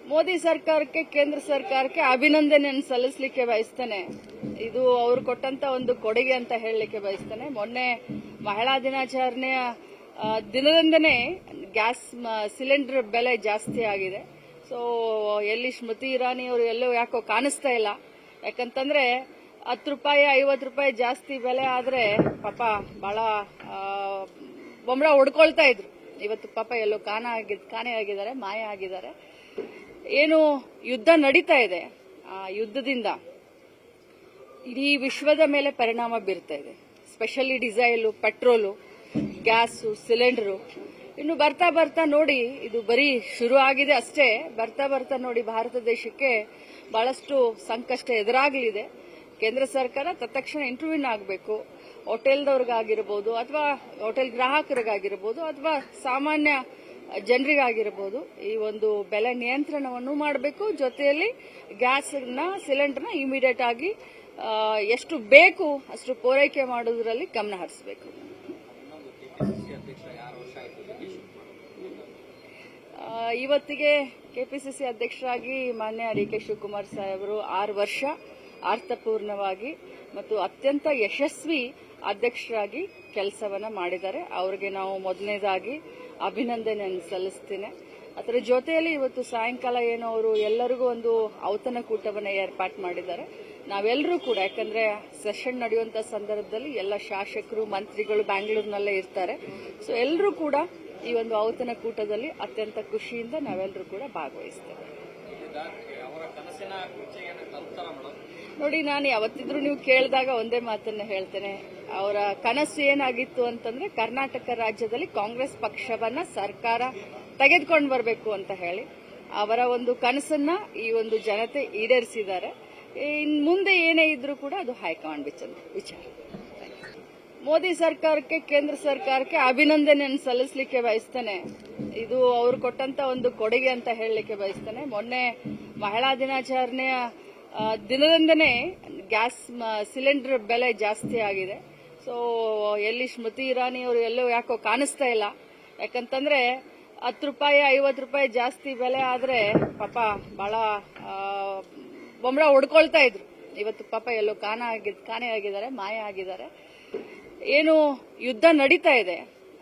ಮೋದಿ ಸರ್ಕಾರಕ್ಕೆ ಕೇಂದ್ರ ಸರ್ಕಾರಕ್ಕೆ ಅಭಿನಂದನೆಯನ್ನು ಸಲ್ಲಿಸಲಿಕ್ಕೆ ಬಯಸ್ತೇನೆ. ಇದು ಅವರು ಕೊಟ್ಟಂತ ಒಂದು ಕೊಡುಗೆ ಅಂತ ಹೇಳಲಿಕ್ಕೆ ಬಯಸ್ತೇನೆ. ಮೊನ್ನೆ ಮಹಿಳಾ ದಿನಾಚರಣೆಯ ದಿನದಿಂದನೇ ಗ್ಯಾಸ್ ಸಿಲಿಂಡರ್ ಬೆಲೆ ಜಾಸ್ತಿ ಆಗಿದೆ. ಸೊ ಎಲ್ಲಿ ಸ್ಮೃತಿ ಇರಾನಿ ಅವರು ಎಲ್ಲೋ ಯಾಕೋ ಕಾಣಿಸ್ತಾ ಇಲ್ಲ. ಯಾಕಂತಂದ್ರೆ 10 ರೂಪಾಯಿ 50 ರೂಪಾಯಿ ಜಾಸ್ತಿ ಬೆಲೆ ಆದ್ರೆ ಪಾಪ ಬಹಳ ಬೊಂಬಳ ಹೊಡ್ಕೊಳ್ತಾ ಇದ್ರು. ಇವತ್ತು ಪಾಪ ಎಲ್ಲೋ ಕಾಣೆಯಾಗಿದ್ದಾರೆ, ಮಾಯ ಆಗಿದ್ದಾರೆ. ಏನು ಯುದ್ಧ ನಡೀತಾ ಇದೆ, ಆ ಯುದ್ಧದಿಂದ ಇಡೀ ವಿಶ್ವದ ಮೇಲೆ ಪರಿಣಾಮ ಬೀರ್ತಾ ಇದೆ. Specially diesel, petrol, gas, cylinder. ಇನ್ನು ಬರ್ತಾ ಬರ್ತಾ ನೋಡಿ, ಇದು ಬರೀ ಶುರು ಆಗಿದೆ ಅಷ್ಟೇ. ಬರ್ತಾ ಬರ್ತಾ ನೋಡಿ ಭಾರತ ದೇಶಕ್ಕೆ ಬಹಳಷ್ಟು ಸಂಕಷ್ಟ ಎದುರಾಗಲಿದೆ. ಕೇಂದ್ರ ಸರ್ಕಾರ ತತ್ಕ್ಷಣ ಇಂಟರ್ವ್ಯೂನ್ ಆಗಬೇಕು. ಹೋಟೆಲ್ದವ್ರಿಗಾಗಿರ್ಬೋದು ಅಥವಾ ಹೋಟೆಲ್ ಗ್ರಾಹಕರಿಗಾಗಿರ್ಬೋದು ಅಥವಾ ಸಾಮಾನ್ಯ ಜನರಿಗಾಗಿರ್ಬೋದು ಈ ಒಂದು ಬೆಲೆ ನಿಯಂತ್ರಣವನ್ನು ಮಾಡಬೇಕು. ಜೊತೆಯಲ್ಲಿ ಗ್ಯಾಸ್ನ ಸಿಲಿಂಡರ್ನ ಇಮಿಡಿಯೇಟ್ ಆಗಿ ಎಷ್ಟು ಬೇಕು ಅಷ್ಟು ಪೂರೈಕೆ ಮಾಡೋದ್ರಲ್ಲಿ ಗಮನ ಹರಿಸಬೇಕು. ಇವತ್ತಿಗೆ ಕೆಪಿಸಿಸಿ ಅಧ್ಯಕ್ಷರಾಗಿ ಮಾನ್ಯ ಡಿ.ಕೆ. ಶಿವಕುಮಾರ್ ಸಾಹೇಬರು 6 ವರ್ಷ ಅರ್ಥಪೂರ್ಣವಾಗಿ ಮತ್ತು ಅತ್ಯಂತ ಯಶಸ್ವಿ ಅಧ್ಯಕ್ಷರಾಗಿ ಕೆಲಸವನ್ನ ಮಾಡಿದ್ದಾರೆ. ಅವರಿಗೆ ನಾವು ಮೊದಲನೇದಾಗಿ ಅಭಿನಂದನೆಯನ್ನು ಸಲ್ಲಿಸ್ತೇನೆ. ಅದರ ಜೊತೆಯಲ್ಲಿ ಇವತ್ತು ಸಾಯಂಕಾಲ ಏನೋ ಅವರು ಎಲ್ಲರಿಗೂ ಒಂದು ಔತಣಕೂಟವನ್ನು ಏರ್ಪಾಟ್ ಮಾಡಿದ್ದಾರೆ. ನಾವೆಲ್ಲರೂ ಕೂಡ, ಯಾಕಂದ್ರೆ ಸೆಷನ್ ನಡೆಯುವಂತ ಸಂದರ್ಭದಲ್ಲಿ ಎಲ್ಲ ಶಾಸಕರು, ಮಂತ್ರಿಗಳು ಬ್ಯಾಂಗ್ಳೂರಿನಲ್ಲೇ ಇರ್ತಾರೆ. ಸೊ ಎಲ್ಲರೂ ಕೂಡ ಈ ಒಂದು ಔತಣಕೂಟದಲ್ಲಿ ಅತ್ಯಂತ ಖುಷಿಯಿಂದ ನಾವೆಲ್ಲರೂ ಕೂಡ ಭಾಗವಹಿಸ್ತೇವೆ. ನೋಡಿ, ನಾನು ಯಾವತ್ತಿದ್ರೂ ನೀವು ಕೇಳಿದಾಗ ಒಂದೇ ಮಾತನ್ನ ಹೇಳ್ತೇನೆ. ಅವರ ಕನಸು ಏನಾಗಿತ್ತು ಅಂತಂದ್ರೆ ಕರ್ನಾಟಕ ರಾಜ್ಯದಲ್ಲಿ ಕಾಂಗ್ರೆಸ್ ಪಕ್ಷವನ್ನ ಸರ್ಕಾರ ತೆಗೆದುಕೊಂಡು ಬರಬೇಕು ಅಂತ ಹೇಳಿ ಅವರ ಒಂದು ಕನಸನ್ನ ಈ ಒಂದು ಜನತೆ ಈಡೇರಿಸಿದ್ದಾರೆ. ಇನ್ ಮುಂದೆ ಏನೇ ಇದ್ರೂ ಕೂಡ ಅದು ಹೈಕಮಾಂಡ್ ವಿಚಾರ. ಮೋದಿ ಸರ್ಕಾರಕ್ಕೆ ಕೇಂದ್ರ ಸರ್ಕಾರಕ್ಕೆ ಅಭಿನಂದನೆಯನ್ನು ಸಲ್ಲಿಸಲಿಕ್ಕೆ ಬಯಸ್ತೇನೆ. ಇದು ಅವರು ಕೊಟ್ಟಂತ ಒಂದು ಕೊಡುಗೆ ಅಂತ ಹೇಳಲಿಕ್ಕೆ ಬಯಸ್ತೇನೆ. ಮೊನ್ನೆ ಮಹಿಳಾ ದಿನಾಚರಣೆಯ ದಿನದಿಂದನೇ ಗ್ಯಾಸ್ ಸಿಲಿಂಡರ್ ಬೆಲೆ ಜಾಸ್ತಿ ಆಗಿದೆ. ಸೊ ಎಲ್ಲಿ ಸ್ಮೃತಿ ಇರಾನಿ ಅವರು ಎಲ್ಲೋ ಯಾಕೋ ಕಾಣಿಸ್ತಾ ಇಲ್ಲ. ಯಾಕಂತಂದ್ರೆ 10 ರೂಪಾಯಿ 50 ರೂಪಾಯಿ ಜಾಸ್ತಿ ಬೆಲೆ ಆದ್ರೆ ಪಾಪ ಬಹಳ ಬೊಂಬಳ ಹೊಡ್ಕೊಳ್ತಾ ಇದ್ರು. ಇವತ್ತು ಪಾಪ ಎಲ್ಲೋ ಕಾಣೆಯಾಗಿದ್ದಾರೆ, ಮಾಯ ಆಗಿದ್ದಾರೆ. ಏನು ಯುದ್ಧ ನಡೀತಾ ಇದೆ,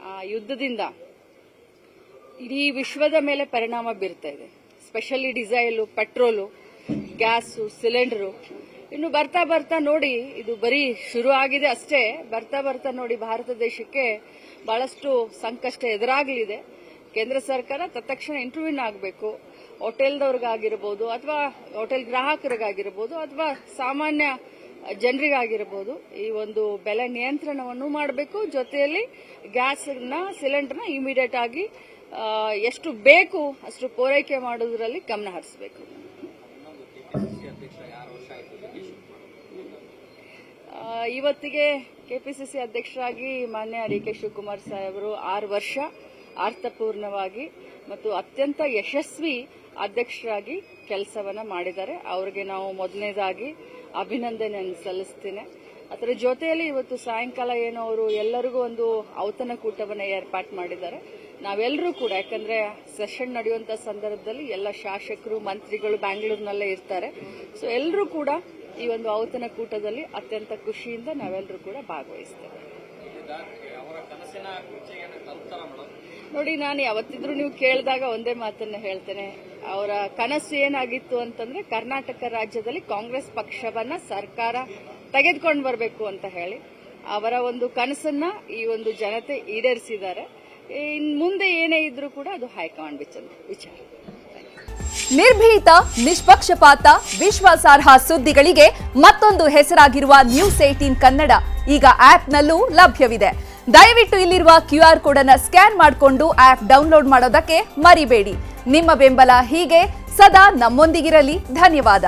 ಆ ಯುದ್ಧದಿಂದ ಇಡೀ ವಿಶ್ವದ ಮೇಲೆ ಪರಿಣಾಮ ಬೀರ್ತಾ ಇದೆ. Specially diesel, petrol, gas, cylinder. ಇನ್ನು ಬರ್ತಾ ಬರ್ತಾ ನೋಡಿ, ಇದು ಬರೀ ಶುರು ಆಗಿದೆ ಅಷ್ಟೇ. ಬರ್ತಾ ಬರ್ತಾ ನೋಡಿ ಭಾರತ ದೇಶಕ್ಕೆ ಬಹಳಷ್ಟು ಸಂಕಷ್ಟ ಎದುರಾಗಲಿದೆ. ಕೇಂದ್ರ ಸರ್ಕಾರ ತತ್ಕ್ಷಣ ಇಂಟರ್ವ್ಯೂನ್ ಆಗಬೇಕು. ಹೋಟೆಲ್ದವ್ರಿಗಾಗಿರ್ಬೋದು ಅಥವಾ ಹೋಟೆಲ್ ಗ್ರಾಹಕರಿಗಾಗಿರ್ಬೋದು ಅಥವಾ ಸಾಮಾನ್ಯ ಜನರಿಗಾಗಿರ್ಬೋದು ಈ ಒಂದು ಬೆಲೆ ನಿಯಂತ್ರಣವನ್ನು ಮಾಡಬೇಕು. ಜೊತೆಯಲ್ಲಿ ಗ್ಯಾಸ್ನ ಸಿಲಿಂಡರ್ನ ಇಮಿಡಿಯೇಟ್ ಆಗಿ ಎಷ್ಟು ಬೇಕು ಅಷ್ಟು ಪೂರೈಕೆ ಮಾಡೋದ್ರಲ್ಲಿ ಗಮನ ಹರಿಸಬೇಕು. ಇವತ್ತಿಗೆ ಕೆಪಿಸಿಸಿ ಅಧ್ಯಕ್ಷರಾಗಿ ಮಾನ್ಯ ಡಿ.ಕೆ. ಶಿವಕುಮಾರ್ ಸಾಹೇಬರು 6 ವರ್ಷ ಅರ್ಥಪೂರ್ಣವಾಗಿ ಮತ್ತು ಅತ್ಯಂತ ಯಶಸ್ವಿ ಅಧ್ಯಕ್ಷರಾಗಿ ಕೆಲಸವನ್ನ ಮಾಡಿದ್ದಾರೆ. ಅವರಿಗೆ ನಾವು ಮೊದಲನೇದಾಗಿ ಅಭಿನಂದನೆಯನ್ನು ಸಲ್ಲಿಸ್ತೇನೆ. ಅದರ ಜೊತೆಯಲ್ಲಿ ಇವತ್ತು ಸಾಯಂಕಾಲ ಏನೋ ಅವರು ಎಲ್ಲರಿಗೂ ಒಂದು ಔತಣಕೂಟವನ್ನು ಏರ್ಪಾಟ್ ಮಾಡಿದ್ದಾರೆ. ನಾವೆಲ್ಲರೂ ಕೂಡ, ಯಾಕಂದ್ರೆ ಸೆಷನ್ ನಡೆಯುವಂತ ಸಂದರ್ಭದಲ್ಲಿ ಎಲ್ಲ ಶಾಸಕರು, ಮಂತ್ರಿಗಳು ಬ್ಯಾಂಗ್ಳೂರಿನಲ್ಲೇ ಇರ್ತಾರೆ. ಸೊ ಎಲ್ಲರೂ ಕೂಡ ಈ ಒಂದು ಔತಣಕೂಟದಲ್ಲಿ ಅತ್ಯಂತ ಖುಷಿಯಿಂದ ನಾವೆಲ್ಲರೂ ಕೂಡ ಭಾಗವಹಿಸ್ತೇವೆ. ನೋಡಿ, ನಾನು ಯಾವತ್ತಿದ್ರೂ ನೀವು ಕೇಳಿದಾಗ ಒಂದೇ ಮಾತನ್ನ ಹೇಳ್ತೇನೆ. ಅವರ ಕನಸು ಏನಾಗಿತ್ತು ಅಂತಂದ್ರೆ ಕರ್ನಾಟಕ ರಾಜ್ಯದಲ್ಲಿ ಕಾಂಗ್ರೆಸ್ ಪಕ್ಷವನ್ನ ಸರ್ಕಾರ ತೆಗೆದುಕೊಂಡು ಬರಬೇಕು ಅಂತ ಹೇಳಿ ಅವರ ಒಂದು ಕನಸನ್ನ ಈ ಒಂದು ಜನತೆ ಈಡೇರಿಸಿದ್ದಾರೆ. ಇನ್ ಮುಂದೆ ಏನೇ ಇದ್ರೂ ಕೂಡ ಅದು ಹೈಕಮಾಂಡ್ ವಿಚಾರ. ನಿರ್ಭೀತ, ನಿಷ್ಪಕ್ಷಪಾತ, ವಿಶ್ವಾಸಾರ್ಹ ಸುದ್ದಿಗಳಿಗೆ ಮತ್ತೊಂದು ಹೆಸರಾಗಿರುವ ನ್ಯೂಸ್ 18 ಕನ್ನಡ ಈಗ ಆಪ್ನಲ್ಲೂ ಲಭ್ಯವಿದೆ. ದಯವಿಟ್ಟು ಇಲ್ಲಿರುವ QR ಕೋಡ್ ಅನ್ನು ಸ್ಕ್ಯಾನ್ ಮಾಡಿಕೊಂಡು ಆಪ್ ಡೌನ್ಲೋಡ್ ಮಾಡೋದಕ್ಕೆ ಮರಿಬೇಡಿ. ನಿಮ್ಮ ಬೆಂಬಲ ಹೀಗೆ ಸದಾ ನಮ್ಮೊಂದಿಗಿರಲಿ. ಧನ್ಯವಾದ.